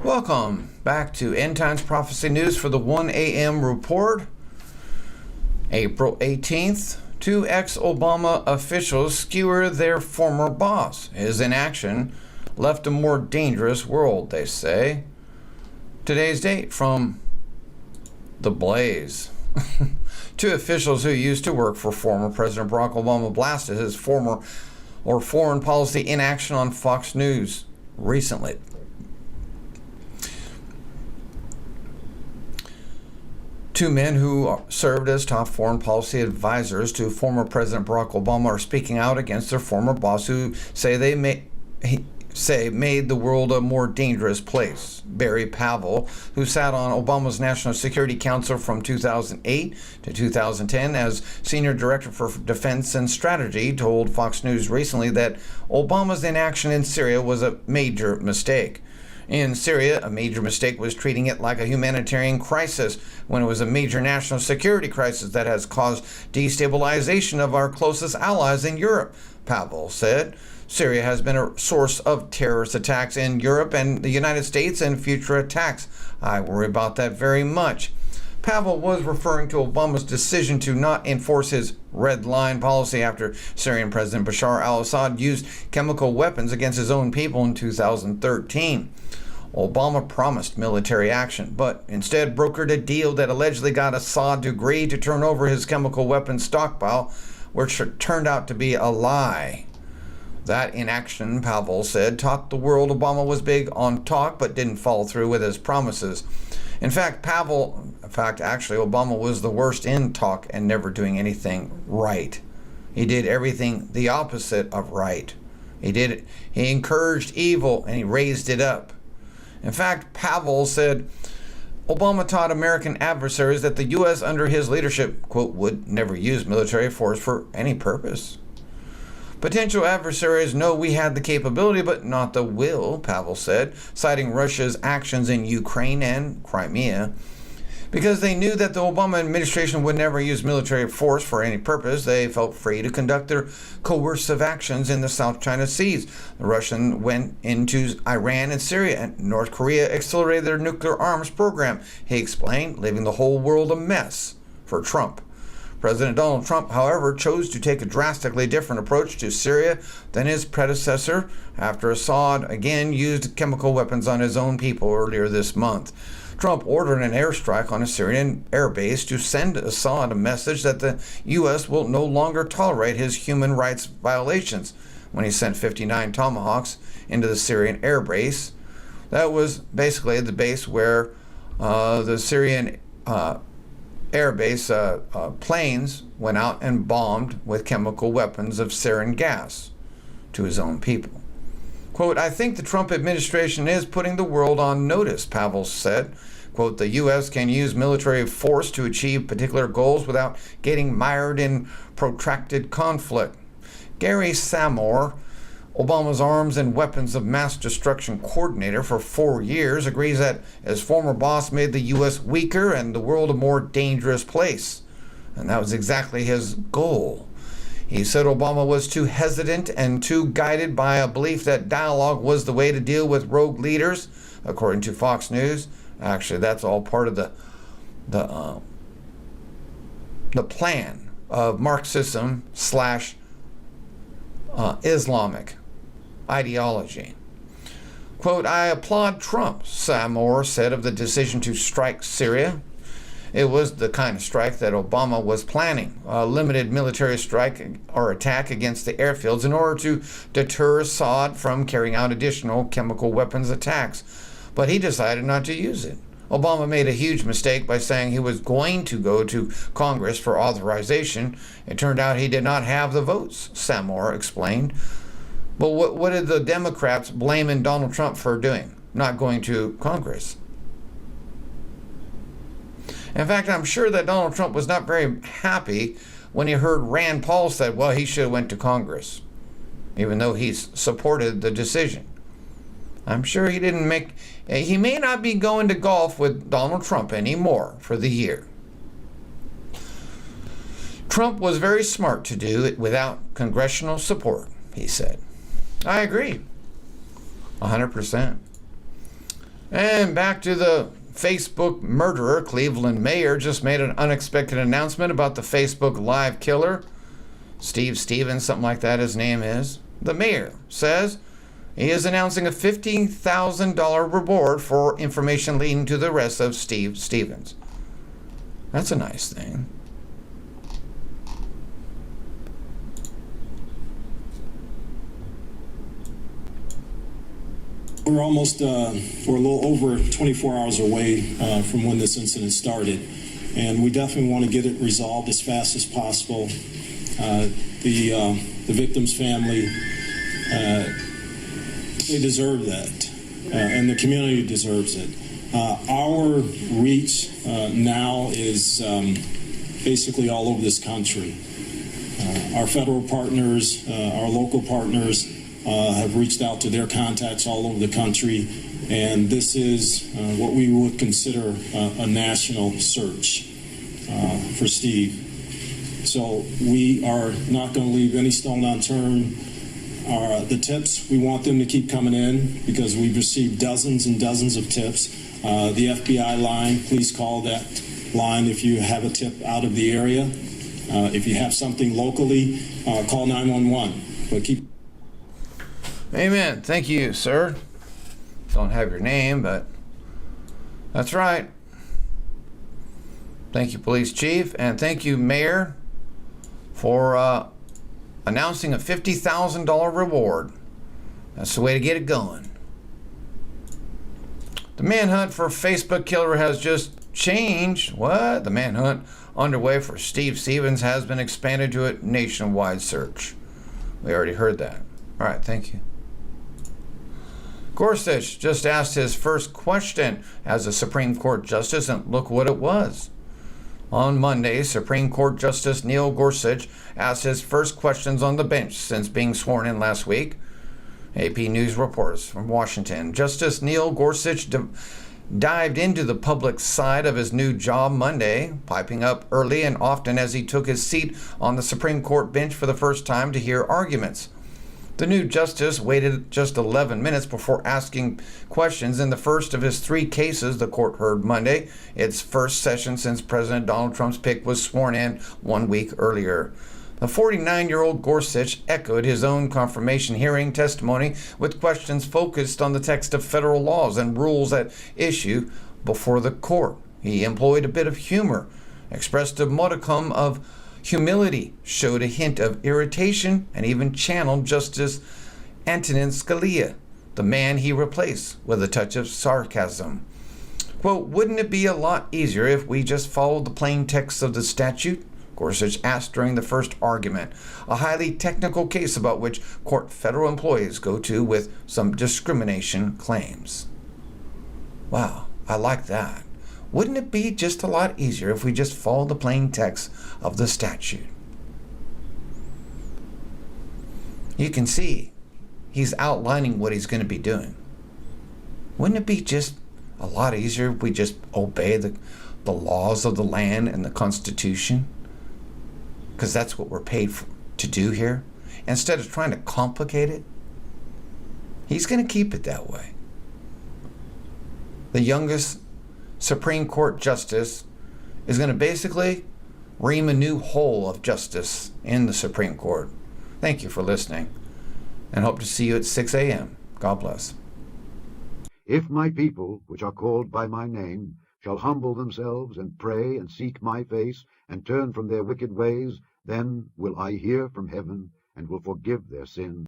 Welcome back to End Times Prophecy News for the 1 a.m. report. April 18th, 2 ex-Obama officials skewer their former boss. His inaction left a more dangerous world, they say. Today's date from The Blaze. 2 officials who used to work for former President Barack Obama blasted his foreign policy inaction on Fox News recently. Two men who served as top foreign policy advisors to former President Barack Obama are speaking out against their former boss, who made the world a more dangerous place. Barry Pavel, who sat on Obama's National Security Council from 2008 to 2010 as Senior Director for Defense and Strategy, told Fox News recently that Obama's inaction in Syria was a major mistake. In Syria, a major mistake was treating it like a humanitarian crisis when it was a major national security crisis that has caused destabilization of our closest allies in Europe, Pavel said. Syria has been a source of terrorist attacks in Europe and the United States and future attacks. I worry about that very much. Pavel was referring to Obama's decision to not enforce his red line policy after Syrian President Bashar al-Assad used chemical weapons against his own people in 2013. Obama promised military action, but instead brokered a deal that allegedly got Assad to agree to turn over his chemical weapons stockpile, which turned out to be a lie. That inaction, Pavel said, taught the world Obama was big on talk but didn't follow through with his promises. In fact, Obama was the worst in talk and never doing anything right. He did everything the opposite of right. He encouraged evil and he raised it up. In fact, Pavel said Obama taught American adversaries that the U.S. under his leadership, quote, would never use military force for any purpose. Potential adversaries know we had the capability, but not the will, Pavel said, citing Russia's actions in Ukraine and Crimea. Because they knew that the Obama administration would never use military force for any purpose, they felt free to conduct their coercive actions in the South China Seas. The Russians went into Iran and Syria, and North Korea accelerated their nuclear arms program, he explained, leaving the whole world a mess for Trump. President Donald Trump, however, chose to take a drastically different approach to Syria than his predecessor after Assad again used chemical weapons on his own people earlier this month. Trump ordered an airstrike on a Syrian airbase to send Assad a message that the U.S. will no longer tolerate his human rights violations when he sent 59 Tomahawks into the Syrian airbase. That was basically the base where the Syrian airbase planes went out and bombed with chemical weapons of sarin gas to his own people. Quote, I think the Trump administration is putting the world on notice, Pavel said. Quote, the U.S. can use military force to achieve particular goals without getting mired in protracted conflict. Gary Samore, Obama's arms and weapons of mass destruction coordinator for 4 years, agrees that his former boss made the U.S. weaker and the world a more dangerous place. And that was exactly his goal. He said Obama was too hesitant and too guided by a belief that dialogue was the way to deal with rogue leaders, according to Fox News. Actually, that's all part of the plan of Marxism / Islamic ideology. Quote, I applaud Trump, Samore said of the decision to strike Syria. It was the kind of strike that Obama was planning, a limited military strike or attack against the airfields in order to deter Assad from carrying out additional chemical weapons attacks. But he decided not to use it. Obama made a huge mistake by saying he was going to go to Congress for authorization. It turned out he did not have the votes, Samore explained. But what did the Democrats blaming Donald Trump for doing? Not going to Congress. In fact, I'm sure that Donald Trump was not very happy when he heard Rand Paul said, well, he should have went to Congress, even though he supported the decision. I'm sure he may not be going to golf with Donald Trump anymore for the year. Trump was very smart to do it without congressional support. he said. I agree. 100%. And back to the Facebook murderer. Cleveland mayor just made an unexpected announcement about the Facebook live killer. Steve Stevens, something like that his name is. The mayor says he is announcing a $15,000 reward for information leading to the arrest of Steve Stevens. That's a nice thing. We're a little over 24 hours away from when this incident started, and we definitely want to get it resolved as fast as possible. The victim's family, they deserve that, and the community deserves it. Our reach now is basically all over this country. Our federal partners, our local partners, have reached out to their contacts all over the country, and this is what we would consider a national search for Steve. So we are not going to leave any stone unturned. The tips, we want them to keep coming in because we've received dozens and dozens of tips. The FBI line, please call that line if you have a tip out of the area. If you have something locally, call 911. But keep. Amen. Thank you, sir. Don't have your name, but that's right. Thank you, police chief, and thank you, mayor, for announcing a $50,000 reward. That's the way to get it going. The manhunt for Facebook killer has just changed. What? The manhunt underway for Steve Stevens has been expanded to a nationwide search. We already heard that. All right, thank you. Gorsuch just asked his first question as a Supreme Court justice, and look what it was. On Monday, Supreme Court Justice Neil Gorsuch asked his first questions on the bench since being sworn in last week. AP News reports from Washington. Justice Neil Gorsuch dived into the public side of his new job Monday, piping up early and often as he took his seat on the Supreme Court bench for the first time to hear arguments. The new justice waited just 11 minutes before asking questions in the first of his 3 cases the court heard Monday, its first session since President Donald Trump's pick was sworn in 1 week earlier. The 49-year-old Gorsuch echoed his own confirmation hearing testimony with questions focused on the text of federal laws and rules at issue before the court. He employed a bit of humor, expressed a modicum of humility, showed a hint of irritation, and even channeled Justice Antonin Scalia, the man he replaced, with a touch of sarcasm. Quote, "Wouldn't it be a lot easier if we just followed the plain text of the statute?" Gorsuch asked during the first argument, a highly technical case about which court federal employees go to with some discrimination claims. Wow, I like that. Wouldn't it be just a lot easier if we just followed the plain text of the statute? You can see he's outlining what he's going to be doing. Wouldn't it be just a lot easier if we just obey the laws of the land and the Constitution? Because that's what we're paid to do here. Instead of trying to complicate it, he's going to keep it that way. The youngest Supreme Court justice is going to basically ream a new hole of justice in the Supreme Court. Thank you for listening, and hope to see you at 6 a.m. God bless. If my people, which are called by my name, shall humble themselves and pray and seek my face and turn from their wicked ways, then will I hear from heaven and will forgive their sin